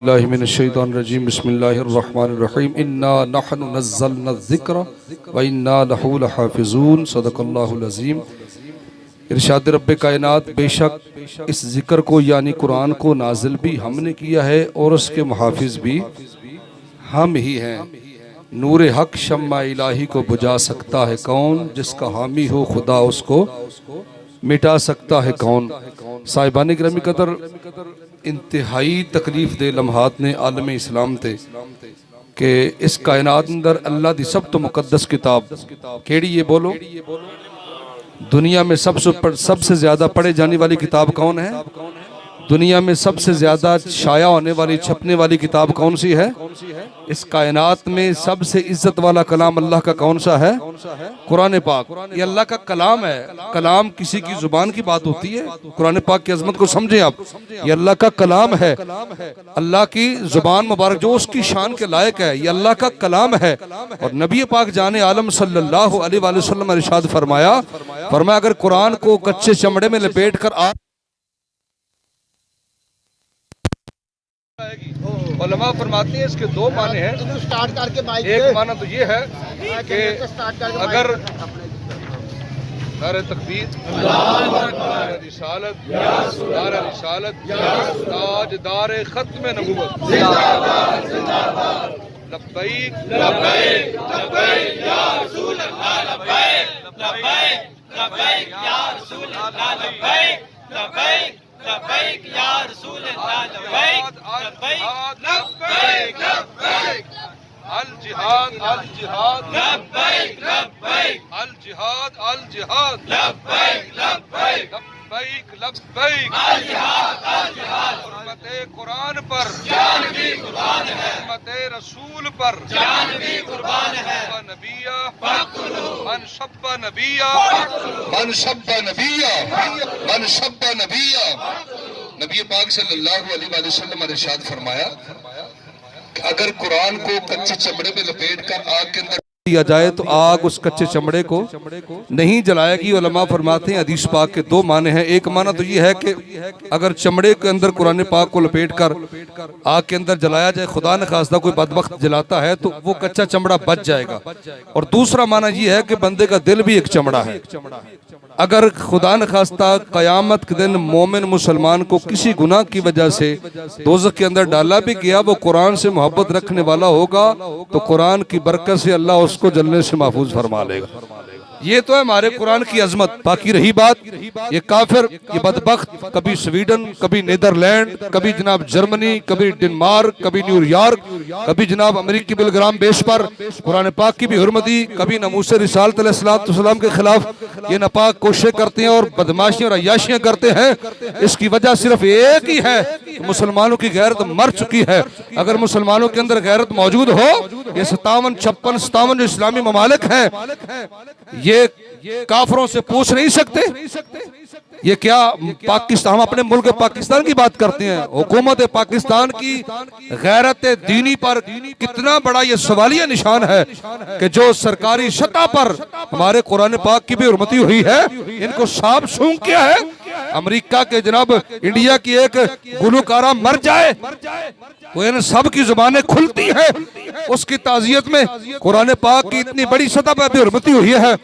बिस्मिल्लाहिर्रहमानिर्रहीम बिस्मिल्लाहिर्रहमानिर्रहीम इन्ना नहनु नज़्ज़लना ज़िक्र व इन्ना लहू लहाफ़िज़ून सदक़ल्लाहुल अज़ीम। इरशाद रब्बे कायनात, बेशक इस ज़िक्र को यानी कुरान को नाजिल भी हमने किया है और उसके मुहाफ़िज़ भी हम ही हैं। नूर हक शम्मा इलाही को बुझा सकता है कौन, जिसका हामी हो खुदा उसको मिटा सकता है कौन। साहिबान गिरामी कदर, इंतहाई तकलीफ दे लम्हात ने आलम इस्लाम थे कि इस कायनात अंदर अल्लाह दी सब तो मुकद्दस किताब केड़ी, ये बोलो दुनिया में सबसे ज्यादा पढ़े जाने वाली किताब कौन है? दुनिया में सबसे ज्यादा शाया होने वाली छपने वाली किताब कौन सी है? इस कायनात में सबसे इज्जत वाला कलाम अल्लाह का कौन सा है? कुरान पाक। ये अल्लाह का कलाम है। कलाम किसी की जुबान की बात होती है? कुरान पाक की अजमत को समझें आप। ये अल्लाह का कलाम है, अल्लाह की जुबान मुबारक जो उसकी शान के लायक है, ये अल्लाह का कलाम है। और नबी पाक जाने आलम सल्लल्लाहु अलैहि वसल्लम ने इरशाद फरमाया अगर कुरान को कच्चे चमड़े में लपेट कर आप उलमा फरमाते हैं इसके दो माने हैं। एक माना तो ये है कि अगर नारे तकबीर, नारे रिसालत, नारे रिसालत, ताजदार खत्म नबूवत, लब्बैक लब्बैक लब्बैक या रसूल अल्लाह, लब्बैक लब्बैक लब्बैक या रसूल अल्लाह, लब्बैक लब्बैक लब्बैक या रसूल अल्लाह, लब्बैक लब्बैक लब्बैक लब्बैक अल जिहाद लब्बैक लब्बैक अल जिहाद लब्बैक लब्बैक लब्बैक लब्बैक अल जिहाद हुर्मते कुरान पर जान भी कुर्बान है, हुर्मते रसूल पर जान भी कुर्बान है। नबिया मन शब्बा नबिया मन शब्बा नबिया मन शब्बा नबिया। नबी पाक सल्लल्लाहु अलैहि वसल्लम ने इरशाद फरमाया कि अगर कुरान को कच्चे चमड़े में लपेट कर आग के अंदर दिया जाए तो आग उस कच्चे चमड़े को नहीं जलाएगी। उलमा फरमाते हैं हदीस पाक के दो माने हैं। एक माना तो ये है कि अगर चमड़े के अंदर कुरान पाक को लपेट कर आग के अंदर जलाया जाए, खुदा न खास्ता कोई बदबख्त जलाता है तो वो कच्चा चमड़ा बच जाएगा। और दूसरा माना ये है कि बंदे का दिल भी एक चमड़ा है। अगर खुदा न खास्ता कयामत के दिन मोमिन मुसलमान को किसी गुनाह की वजह से दोज़ख के अंदर डाला भी गया, वो कुरान से मोहब्बत रखने वाला होगा तो कुरान की बरकत से अल्लाह उसको जलने से महफूज फरमा लेगा। ये तो है हमारे कुरान की अजमत। बाकी रही बात ये काफिर, ये बदबख्त, कभी स्वीडन, कभी नीदरलैंड, कभी जनाब जर्मनी, कभी डेनमार्क, कभी न्यूयॉर्क, कभी जनाब अमेरिकी बिलग्राम बेस पर कुरान पाक की भी हुर्मती, कभी नमूसे रिसालत अलैहिस्सलाम के खिलाफ ये नापाक कोशिशें करते हैं और बदमाशियां और अय्याशियां करते हैं। इसकी वजह सिर्फ एक ही है, मुसलमानों की गैरत मर चुकी है। अगर मुसलमानों के अंदर गैरत मौजूद हो, ये 57, 56, 57 जो इस्लामी ममालिक हैं ये काफरों से पूछ नहीं सकते। ये क्या पाकिस्तान, हम अपने मुल्क पाकिस्तान की बात करते हैं, हुकूमत पाकिस्तान की गैरत दीनी पर कितना बड़ा ये सवालिया निशान है कि जो सरकारी सतह पर हमारे कुरान पाक की भी हुर्मती हुई है, इनको साफ सूंघ किया है। अमेरिका के जनाब इंडिया की एक गुलकारा मर जाए तो इन सब की जुबानें खुलती हैं। उसकी ताजियत में कुरान पाक की इतनी बड़ी सतह पर भी हुर्मती हुई है।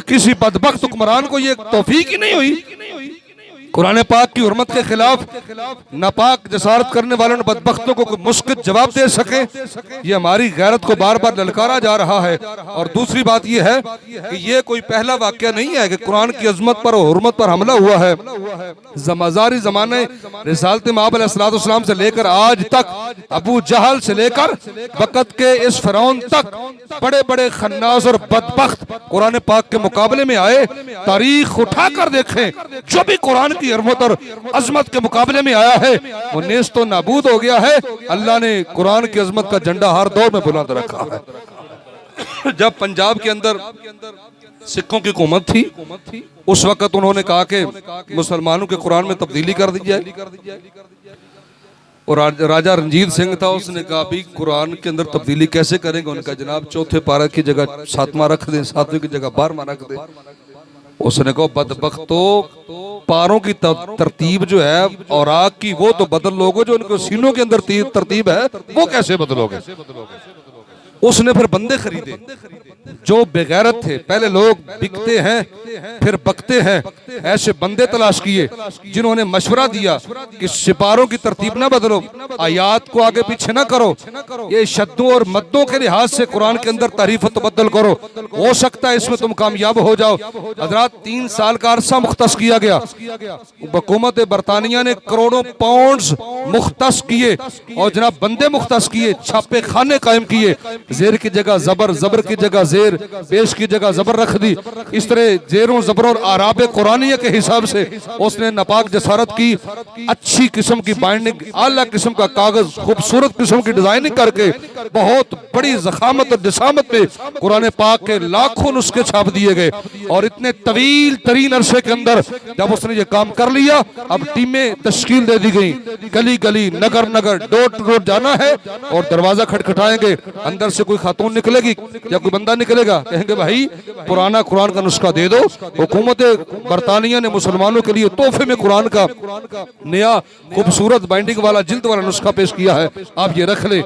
किसी बदबख्त हुक्मरान को ये तौफीक ही नहीं हुई कुरान पाक की हुर्मत के खिलाफ नापाक जसारत करने वालों ने बदबख्तों को मुस्कित जवाब दे सके। ये हमारी गैरत को बार बार ललकारा जा रहा है। और दूसरी बात ये है कि ये कोई पहला वाकया नहीं है कि कुरान की अजमत पर और हुर्मत पर हमला हुआ है। जमाजारी जमाने रिसालत माब अलैहिस्सलाम से लेकर आज तक, अबू जहल से लेकर वक़्त के इस फिरौन तक बड़े बड़े खन्नास और बदबख्त कुरान पाक के मुकाबले में आए। तारीख उठाकर देखें, जो भी कुरान की हुर्मत और अजमत के मुकाबले में आया है वो नेस्तो नाबूद हो गया है। अल्लाह ने कुरान की अजमत का झंडा हर दौर में बुलंद रखा है। जब पंजाब के अंदर सिखों की हुकूमत थी, उस वक्त उन्होंने कहा कि मुसलमानों के कुरान में तब्दीली कर दी जाए। और राजा रंजीत सिंह था, उसने कहा अभी कुरान के अंदर तब्दीली कैसे करेंगे? उनका जनाब चौथे पारा की जगह 7वां रख दें, 7वें की जगह 12वां रख दें। उसने कहा बदबख्तो, पारों की तरतीब जो है औराक की वो तो बदल लोगे, जो उनके सीनों के अंदर तरतीब है वो कैसे बदलोगे। उसने फिर बंदे खरीदे जो बेगैरत थे। पहले लोग बिकते हैं फिर बकते हैं, ऐसे बंदे तलाश किए जिन्होंने मशवरा दिया कि सिपारों की तरतीब ना बदलो, आयात को आगे पीछे ना करो, ये शद्दों और मद्दों के लिहाज से कुरान के अंदर तारीफ तबद्दल करो, हो सकता है इसमें तुम कामयाब हो जाओ। हजरात 3 साल का अरसा मुख्तस किया गया। हुकूमत बरतानिया ने करोड़ों पाउंड्स मुख्तस किए और जनाब बंदे मुख्तस किए, छापे खाने कायम किए, जेर की जगह जबर, जबर की जगह जेर, पेश की जगह जबर रख दी। इस तरह जेरों जबरों और आराब कुरानिया के हिसाब से उसने नापाक जसारत की, अच्छी किस्म की बाइंडिंग, आला किस्म का कागज, खूबसूरत किस्म की डिजाइनिंग करके बहुत बड़ी जखामत और जसामत में कुरान पाक के लाखों नुस्खे छाप दिए गए। और इतने तवील तरीन अरसे के अंदर जब उसने ये काम कर लिया, अब टीमें तश्कील दे दी गई, गली गली नगर नगर डोर टू डोर जाना है और दरवाजा खटखटाएंगे, अंदर से कोई खातून निकलेगी या कोई बंदा निकलेगा, कहेंगे भाई पुराना कुरान का नुस्खा दे दो। हुकूमत बरतानिया ने मुसलमानों के लिए तोहफे में कुरान का नया खूबसूरत बाइंडिंग वाला जिल्द वाला नुस्खा पेश किया है, आप ये रख ले।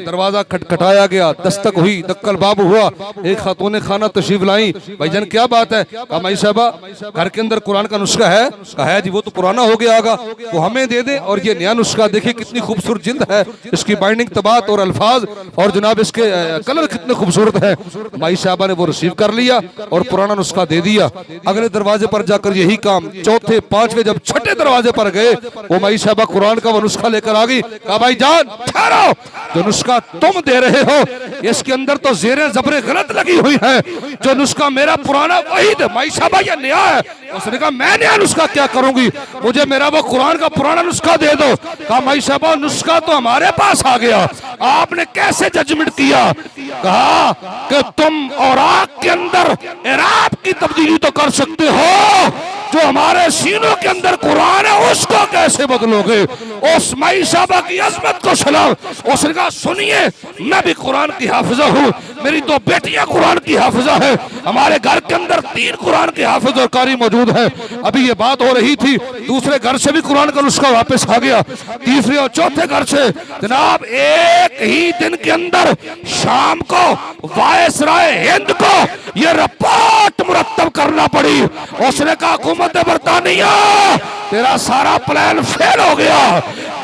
दरवाजा खटखटाया गया, दस्तक हुई, दक्कल बाब हुआ, एक खातून खाना तशरीफ लाई। भाईजान क्या बात है? कहा माई साहबा घर के अंदर कुरान का नुस्खा है। कहा है जी वो तो पुराना हो गया होगा, वो हमें दे दे और ये नया नुस्खा देखिए कितनी खूबसूरत जिल्द है, इसकी बाइंडिंग तबात और अल्फाज और जनाब इसके कलर कितने खूबसूरत है। माई साहबा ने वो रिसीव कर लिया और पुराना नुस्खा दे दिया। अगले दरवाजे पर जाकर यही काम, चौथे पांचवे जब छठे दरवाजे पर गए, वो माई साहबा कुरान का वो नुस्खा लेकर आ गई। कहा भाई जान ठहरो, जो नुस्खा तुम दे रहे हो इसके अंदर तो जेरें जबरें गलत लगी हुई है, जो नुस्खा मेरा पुराना वही दे। माई साहबा ये नया है। उसने कहा मैं नया नुस्खा क्या करूंगी, मुझे मेरा वो कुरान का पुराना नुस्खा दे दो। कहा माई साहबा नुस्खा तो हमारे पास आ गया, आपने कैसे जजमेंट किया? कहा कि तुम औराक के अंदर इराब की तब्दीली तो कर सकते हो, जो हमारे सीनों के अंदर कुरान है उसको कैसे बदलोगे? उस माई साहबा की अजमत को सलाम। उसने कहा सुनिए मैं भी कुरान की हाफिजा हूँ, मेरी 2 बेटियां कुरान की हाफिजा है, हमारे घर के अंदर 3 कुरान के हाफिज और कारी मौजूद है। अभी ये बात हो रही थी, दूसरे घर से भी कुरान का नुस्खा वापस आ गया, तीसरे और चौथे घर से। जनाब एक ही दिन के अंदर शाम को वायसराय हिंद को ये रिपोर्ट मुरत्तब करना पड़ी। उसने कहा हुकूमत बरतानिया तेरा सारा प्लान फेल हो गया,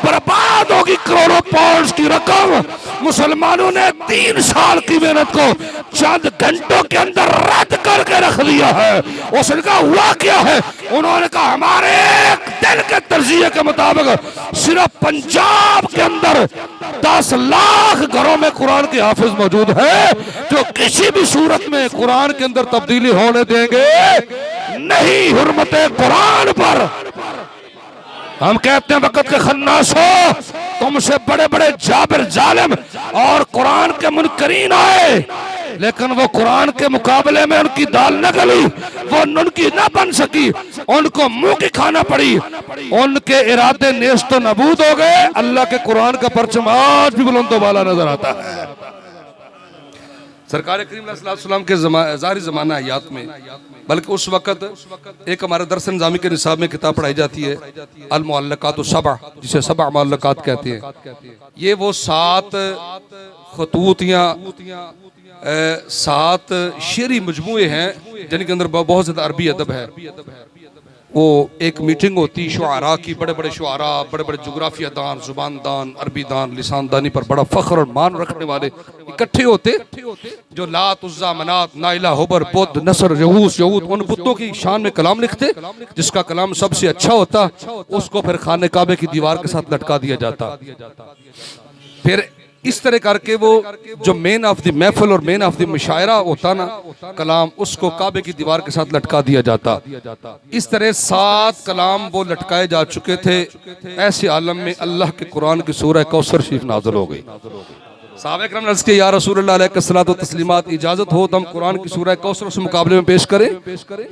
बर्बाद होगी, करोड़ों पाउंड की रकम मुसलमानों ने 3 साल की मेहनत को चंद घंटों के अंदर रद्द करके रख दिया है। उसने कहा हुआ क्या है? उन्होंने कहा हमारे एक दिन के तर्जिए के मुताबिक सिर्फ पंजाब के अंदर 10 लाख घरों में कुरान के हाफिज मौजूद है, जो किसी भी सूरत में कुरान के अंदर तब्दीली होने देंगे नहीं। हुर्मते कुरान पर हम कहते हैं वक़्त के खन्नासो, तुमसे बड़े बड़े जाबिर जालिम और कुरान के मुनकरीन आए, लेकिन वो कुरान के मुकाबले में उनकी दाल न गली, वो उनकी न बन सकी, उनको मुंह की खाना पड़ी, उनके इरादे नेस्त नबूद हो गए। अल्लाह के कुरान का परचम आज भी बुलंद वाला नजर आता है। सरकार करीम सल्लल्लाहु के ज़ाहिरी ज़माना हयात में, बल्कि उस वक़्त एक हमारे दरस निज़ामी के निसाब में किताब पढ़ाई जाती है अल मुअल्लक़ातु सबअ, जिसे सबअ मुअल्लक़ात कहते हैं। ये वो 7 खतूत या 7 शेरी मजमूए हैं जिनके अंदर बहुत ज़्यादा अरबी अदब है। वो एक मीटिंग होती शुआरा की, बड़े बड़े शुआरा, बड़े बड़े जुग्राफिया दान, जुबान दान, अरबी दान, लिसान दानी पर बड़ा फख्र और मान रखने वाले इकट्ठे होते, जो लात उज़्ज़ा मनात नाइला हुबर बुद्ध नसर यहूस यहूद उन बुतों की शान में कलाम लिखते, जिसका कलाम सबसे अच्छा होता उसको फिर खाने काबे की दीवार के साथ लटका दिया जाता। फिर इस तरह करके वो जो मेन ऑफ द महफिल और मेन ऑफ द मुशायरा होता ना कलाम, उसको काबे की दीवार के साथ लटका दिया जाता। इस तरह 7 कलाम वो लटकाए जा चुके थे। ऐसे आलम में अल्लाह के कुरान की सूरह कौसर शरीफ नाज़िल हो गई। सहाबा किराम ने अर्ज़ किया या रसूलल्लाह अलैहिस्सलातु तस्लीमात, इजाज़त हो तो हम कुरान की सूरह कौसर उस मुकाबले में पेश करें।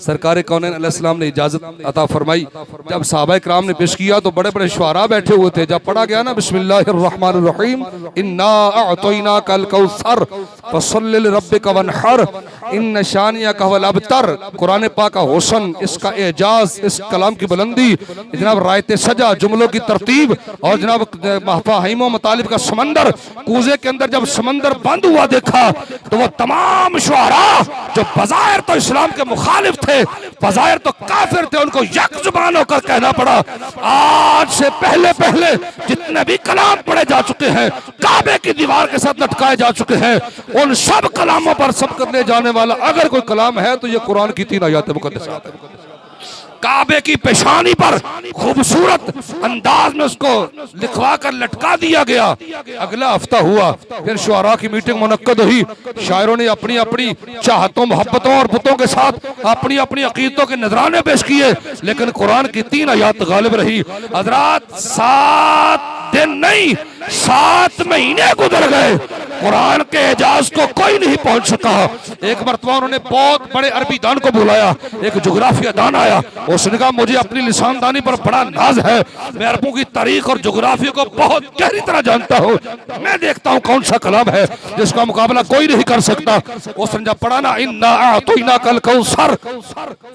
सरकार कौनैन अलैहिस्सलाम ने इजाज़त अता फरमाई। जब सहाबा किराम ने पेश किया तो बड़े बड़े शुआरा बैठे हुए थे। जब पढ़ा गया ना बिस्मिल्लाहिर्रहमानिर्रहीम इन्ना अअतैनाकल कौसर, फसल्लि लिरब्बिका वनहर इन्न शानियका हुवल अबतर। कुरान पाक का हुस्न, इसका एजाज, इस कलाम की बुलंदी, जनाब रायते सजा, जुमलों की तरतीब और जनाब महफाहिम मतालिब का समंदर। कूजे के अंदर जब समंदर बंद हुआ देखा तो वो तमाम शुआरा जो बज़ाहिर तो इस्लाम के मुखालिफ थे, बज़ाहिर तो काफिर थे, उनको यक जुबान होकर कहना पड़ा, आज से पहले पहले जितने भी कलाम पढ़े जा चुके हैं, काबे की दीवार के साथ लटकाए जा चुके हैं, उन सब कलामों पर सब करने जाने वाला अगर कोई कलाम है तो ये कुरान की 3 आयत मुक़द्दसात है। काबे की पेशानी पर खूबसूरत अंदाज में उसको लिखवा कर लटका दिया गया। अगला हफ्ता हुआ, फिर शुआरा की मीटिंग मुनक्कद हुई। शायरों ने अपनी अपनी चाहतों, मोहब्बतों और बुतों के साथ अपनी अपनी अकीदतों के नजराने पेश किए, लेकिन कुरान की 3 आयत गालिब रही। हजरात 7 दिन नहीं 7 महीने गुजर गए, कुरान के एजाज को कोई नहीं पहुंच सका। एक मरतबा उन्होंने बहुत बड़े अरबी दान को बुलाया, एक जोग्राफिया दान आया, उसने कहा मुझे अपनी लिसानदानी पर बड़ा नाज है, मैं अरबों की तारीख और जोग्राफिया को बहुत गहरी तरह जानता हूँ, मैं देखता हूँ कौन सा कलाम है जिसका मुकाबला कोई नहीं कर सकता। उसने जब पढ़ा ना इन्ना अअतैनाकल कौसर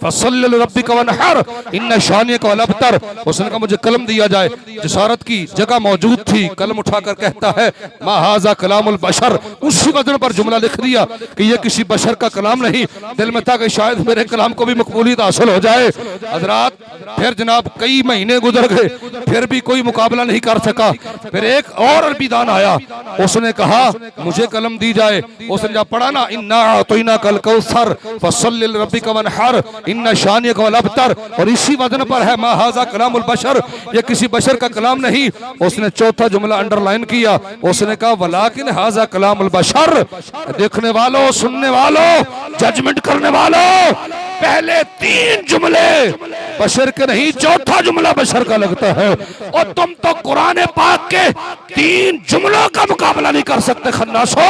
फसल्लि लिरब्बिका वनहर इन्न शानियका हुवल अबतर, उसने कहा मुझे कलम दिया जाए। जिसारत की जगह मौजूद थी, कलम उठाकर कहता है मा हाज़ा कलामुल बशर, उसी वजन पर जुमला लिख दिया कि ये किसी बशर का कलाम नहीं। दिल में था कि शायद मेरे कलाम को भी मकबूलियत हासिल हो जाए। हजरात फिर जनाब कई महीने गुजर गए, फिर भी कोई मुकाबला नहीं कर सका। फिर एक और अरबी दान आया, उसने कहा मुझे कलम दी जाए। उसने जब पढ़ा ना इन्ना अअतैनाकल कौसर फसल्लि लिरब्बिका वनहर इन्न शानियका हुवल अबतर, और इसी वजन पर है मा हाज़ा कलामुल बशर, ये किसी बशर का कलाम नहीं। उसने चौथा जुमला अंडरलाइन किया, उसने कहा वलाकिन हाज़ा कलामुल बशर। देखने वालों, सुनने वालों, जजमेंट करने वालों, पहले 3 जुमले बशर के नहीं, चौथा जुमला बशर का लगता है, और तुम तो कुरान पाक के 3 जुमलों का मुकाबला नहीं कर सकते। खन्नासो,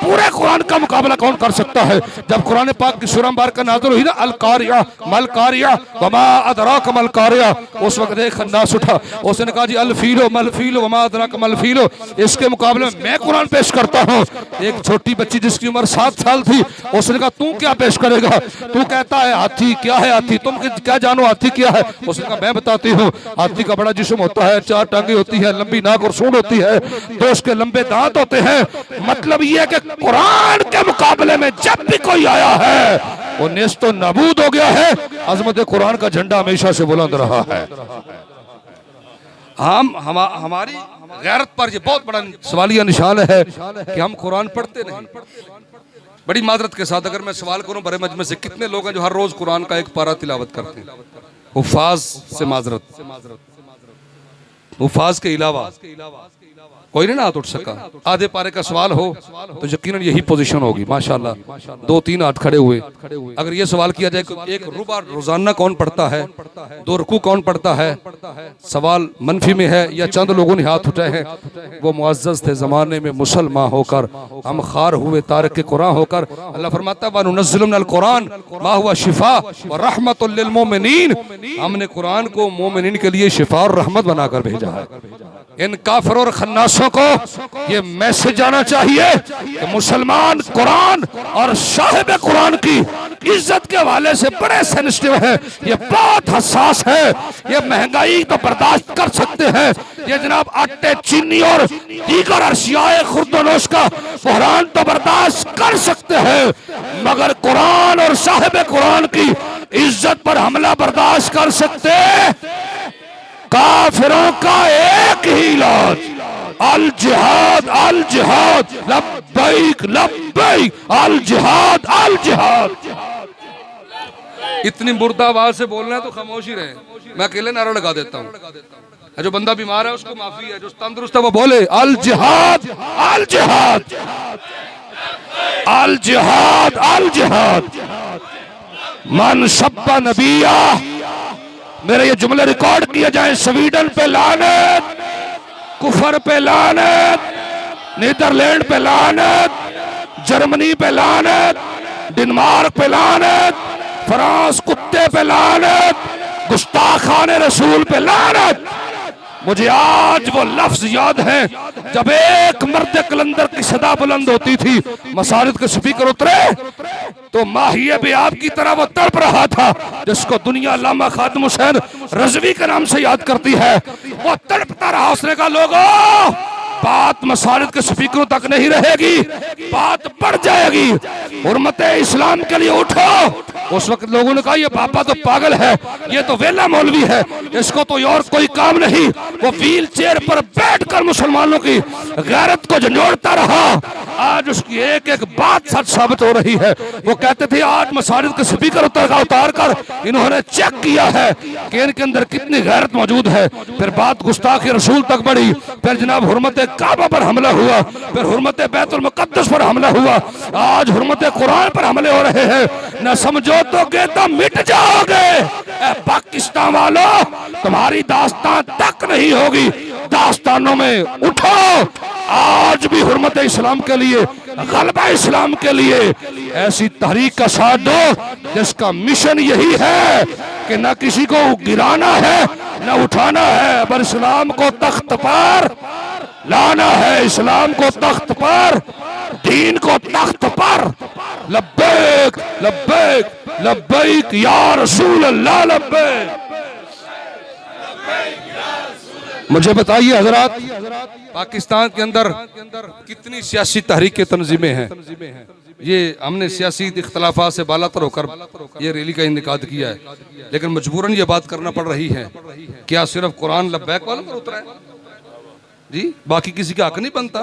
पूरे कुरान का मुकाबला कौन कर सकता है? जब कुरान पाक की सूरह मुबारक नाज़िल हुई ना अल कारिया मल कारिया वमा अदराक मल कारिया, उस वक्त एक खन्नास उठा, उसने कहा जी अल फीलो मल फीलो वमा अदराक मल फीलो, इसके मुकाबले में मैं कुरान पेश करता हूँ। एक छोटी बच्ची जिसकी उम्र 7 साल थी, उसने कहा तू क्या पेश करेगा? तू कहता है हाथी, क्या है हाथी, तुम क्या जानो हाथी क्या है? उसने कहा मैं बताती हूँ, हाथी का बड़ा जिस्म होता है, 4 टांगे होती है, लंबी नाक और सूंड होती है, 2 उसके लंबे दांत होते हैं। मतलब ये है कि कुरान के मुकाबले में जब भी कोई आया है वो नेस्तो नाबूद हो गया है। अजमत कुरान का झंडा हमेशा से बुलंद रहा है। हमारी गैरत पर ये बहुत बड़ा सवालिया निशान है कि हम कुरान पढ़ते नहीं। बड़ी माजरत के साथ अगर मैं सवाल करूं बड़े मजमे से, कितने लोग हैं जो हर रोज कुरान का एक पारा तिलावत करते हैं? हुफ़ाज़ से माजरत, हुफ़ाज़ के अलावा कोई नहीं ना हाथ उठ सका। आधे पारे का सवाल हो तो यकीनन यही पोजीशन होगी। माशाल्लाह 2-3 हाथ खड़े हुए। अगर ये सवाल किया जाए कि एक रुबा रोजाना कौन पढ़ता है, 2 रुकू कौन पढ़ता है, सवाल मनफी में है या चंद लोगों ने हाथ उठाए हैं, वो मुअज़्ज़ज़ थे जमाने में मुसलमान होकर, हम खार हुए तारिक कुरान होकर। अल्लाह फरमाता है वनुनज़्ज़िलु मिनल कुरान मा हुवा शिफा व रहमतुल लिल मोमिनीन, हमने कुरान को मोमिनीन के लिए शिफा और रहमत बनाकर भेजा है। इन काफिरों और खन्नासों को ये मैसेज जाना चाहिए कि मुसलमान कुरान और साहिब कुरान की इज्जत के हवाले से बड़े सेंसिटिव है, ये बहुत हसास है। ये महंगाई तो बर्दाश्त कर सकते हैं, ये जनाब आटे, चीनी और दीगर अशियाए खुर्दोनोश का बहरान तो बर्दाश्त कर सकते हैं, मगर कुरान और साहिब कुरान की इज्जत पर हमला बर्दाश्त कर सकते? काफिरों का एक ही इलाज अल जिहाद, अल जिहाद, लब्बैक लब्बैक, अल जिहाद, अल जिहाद। इतनी मुर्दा आवाज से बोलना है तो खामोशी रहे, मैं अकेले नारा लगा देता हूँ। जो बंदा बीमार है उसको माफी है, जो तंदुरुस्त है वो बोले अल जिहाद, अल जिहाद, अल जिहाद, अल जिहाद। मन सब्बा नबिया, मेरे ये जुमले रिकॉर्ड किए जाए। स्वीडन पे लानत, कुफर पे लानत, नीदरलैंड पे लानत, जर्मनी पे लानत, डेनमार्क पे लानत, फ्रांस कुत्ते पे लानत, गुस्ताखाने रसूल पे लानत। मुझे आज वो लफ्ज याद है जब एक मर्द कलंदर की सदा बुलंद होती थी, मसाजिद के स्पीकर उतरे तो माहिए भी आपकी तरह वो तड़प रहा था, जिसको दुनिया अल्लामा खादिम हुसैन रज़वी के नाम से याद करती है। वो तड़पता रहा, उसने कहा लोगों बात मसाजिद के स्पीकरों तक नहीं रहेगी, बात बढ़ जाएगी, हुर्मते इस्लाम के लिए उठो। उस वक्त लोगों ने कहा ये बाबा तो पागल है, ये तो वेला मौलवी है, इसको तो और कोई काम नहीं। वो व्हील चेयर पर बैठकर मुसलमानों की गैरत को झंझोड़ता रहा। आज उसकी एक एक बात सच साबित हो रही है। वो कहते थे आज मसाजिद के स्पीकर उतार कर इन्होंने चेक किया है कि इनके अंदर कितनी गैरत मौजूद है। फिर बात गुस्ताखी रसूल तक बढ़ी, फिर जनाब हुर्मत काबा पर हमला हुआ, फिर हुर्मत बैतुल मुक़द्दस पर हमला हुआ, आज हुर्मत कुरान पर हमले हो रहे हैं। न समझो तो मिट जाओगे। ए पाकिस्तान वालों, तुम्हारी दास्तान तक नहीं होगी, दास्तानों में उठो। आज भी हुर्मत इस्लाम के लिए, गलबा इस्लाम के लिए ऐसी तहरीक का साथ दो जिसका मिशन यही है कि न किसी को गिराना है न उठाना है, पर इस्लाम को तख्त पर लाना है, इस्लाम को तख्त पर, दीन को तख्त पर। लब्बैक लब्बैक लब्बैक या रसूल अल्लाह लब्बैक। मुझे बताइए हजरात, पाकिस्तान के अंदर कितनी सियासी तहरीक तंजीमें हैं। ये हमने सियासी इख्तलाफात से बालातर होकर ये रैली का इनेकाद किया है, लेकिन मजबूरन ये बात करना पड़ रही है। क्या सिर्फ कुरान लब्बैक वालों पर उतरा है जी? बाकी किसी का हक नहीं बनता?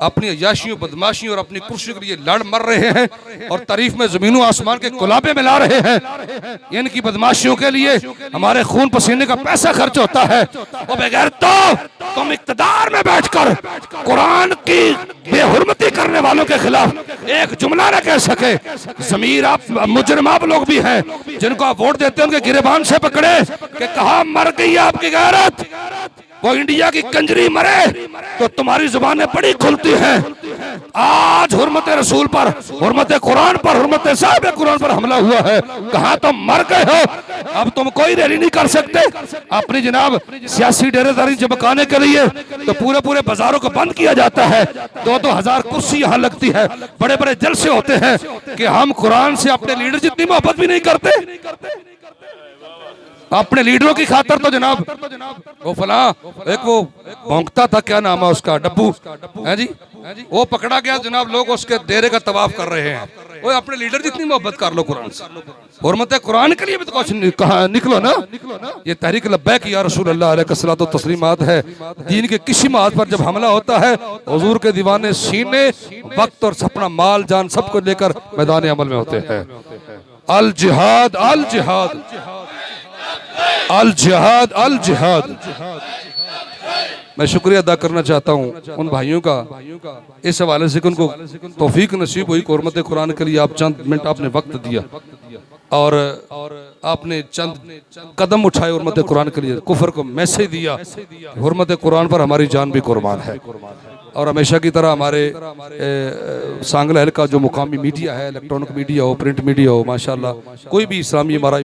अपनी अय्याशियों, बदमाशियों और अपनी कुर्सी के लिए लड़ मर रहे हैं और तारीफ में जमीनों आसमान के गुलाबे में ला रहे हैं। इनकी बदमाशियों के लिए हमारे खून पसीने का पैसा खर्च होता है। और बगैर तो तुम इक्तदार में बैठकर कुरान की बेहुरमती करने वालों के खिलाफ एक जुमला न कह सके। जमीर आप मुजरिम आप लोग भी हैं, जिनको आप वोट देते हैं उनके गिरेबान से पकड़े कि कहा मर गई आपकी गैरत। वो इंडिया की कंजरी मरे तो तुम्हारी जुबानें बड़ी खुलती हैं। आज हुर्मत रसूल पर, हुर्मत कुरान पर, हुर्मत साहिब कुरान पर हमला हुआ है, कहां तुम मर गए हो। अब तुम कोई रैली नहीं कर सकते। अपनी जनाब सियासी डेरेदारी चमकाने के लिए तो पूरे पूरे बाजारों को बंद किया जाता है। 2-2 हजार कुर्सी यहाँ लगती है, बड़े बड़े जलसे होते हैं कि हम कुरान से अपने लीडर जितनी मोहब्बत भी नहीं करते। अपने लीडरों की खातर तो जनाब वो फला एक वो भौंकता था, क्या नाम है उसका, डब्बू है जी, वो पकड़ा गया जनाब, लोग उसके डेरे का तवाफ कर रहे हैं। वो अपने लीडर जितनी मोहब्बत कर लो कुरान से, हुर्मत कुरान के लिए भी तो कुछ निकलो ना। ये तहरीक लब्बैक या रसूल अल्लाह अलैहि तस्लीमात है। दीन के किसी माद पर जब हमला होता है, हुजूर के दीवाने सीने, वक्त और अपना माल जान सबको लेकर मैदान अमल में होते हैं। अल जिहाद अल जिहाद अल जिहाद अल जिहाद। मैं शुक्रिया अदा करना चाहता हूँ उन भाइयों का इस हवाले से कि उनको तौफीक नसीब हुई। हुर्मत कुरान के लिए आप चंद मिनट आपने वक्त दिया और आपने चंद कदम उठाए हुर्मत कुरान के लिए, कुफर को मैसेज दिया। हुर्मत कुरान पर हमारी जान भी कुर्बान है। और हमेशा की तरह हमारे सांगला का जो मुकामी मीडिया है, इलेक्ट्रॉनिक मीडिया हो, प्रिंट मीडिया हो, माशाल्लाह कोई भी इस्लामी हमारा